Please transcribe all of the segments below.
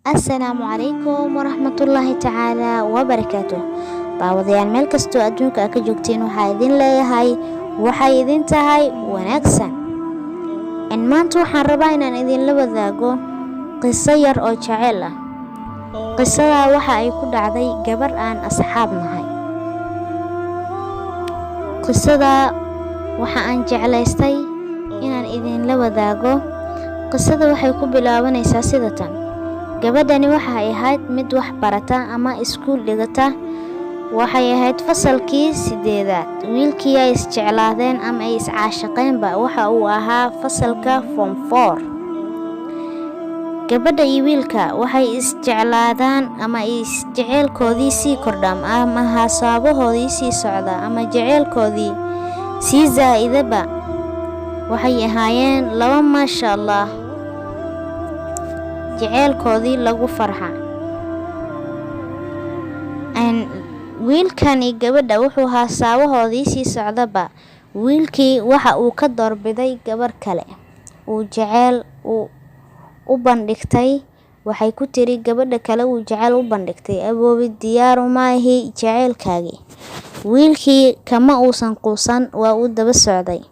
Assalaamu calaykum waraxmatullaahi tacaala wabarakaatuh. Daawadayaal meel kastoo adduunka ka joogtiin waxaa idin leeyahay waxay idin tahay wanaagsan. Maanta waxaan rabaa inaan idinla wadaago qiso yar oo jacayl ah. Qisada waxa ay ku dhacday gabar aan asxaab nahay. Qisada waxa aan jeclaystay inaan idinla wadaago. Qisada waxay ku bilaabanaysaa sida tan. Gabadhani waxay ahayd mid wax barata ama iskuul dhigata. Waxay ahayd fasalkii 8aad. Wiilkii ay isjeclaadeen ama ay iscaashaqeenba waxa uu ahaa fasalka form 4. Gabadha iyo wiilka waxay isjeclaadaan ama isjecelkoodii sii kordham ama haasabahoodii sii socda ama jecelkoodii sii zaa'idaba. Waxay ahaayeen laba maasha Allah. jecelkoodii lagu farxa. Wiilkan iyo gabadha wuxuu haasabahoodii sii socdaba. Wiilkii waxa uu ka doorbiday gabar kale. Uu jecel u bandhigtay. Waxay ku tiri gabadha kale uu jecel u bandhigtay aboobi diyaar uma ahi jecelkaagi. Wiilkii kama uusan quusan waa uu daba socday.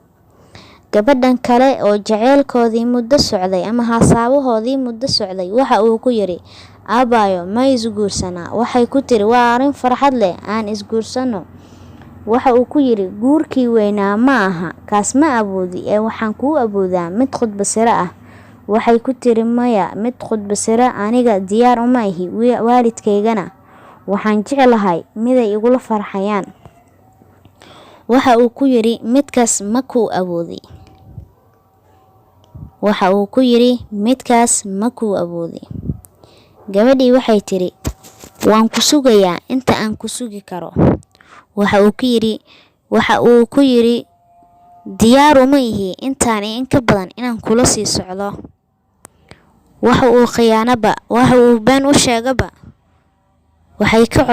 Gabadhan kale oo jecelkoodii muddo socday ama haasabahoodii muddo socday waxa uu ku yiri abaayo ma isguursana. Waxay ku tiri waa arin farxad leh aan isguursano. Waxa uu ku yiri guurkii weynaa ma aha kaas ma awoodi waxaan ku awoodaa mid khudba sira ah. Waxay ku tiri maya mid khudba sira aniga diyaar uma ahi waalidkaygana waxaan jeclahay mid ay igula farxayaan. Waxa uu ku yiri midkaas ma ku awoodi. Waxa uu ku yiri midkaas ma ku awoodi. Gabadhii waxay tiri waan ku sugayaa inta aan ku sugi karo. Waxa uu ku yiri diyaar uma ihi intaan in ka badan inaan kula sii socdo. Waxa uu khiyaanaba waxa uu been u sheegaba. Waxay ka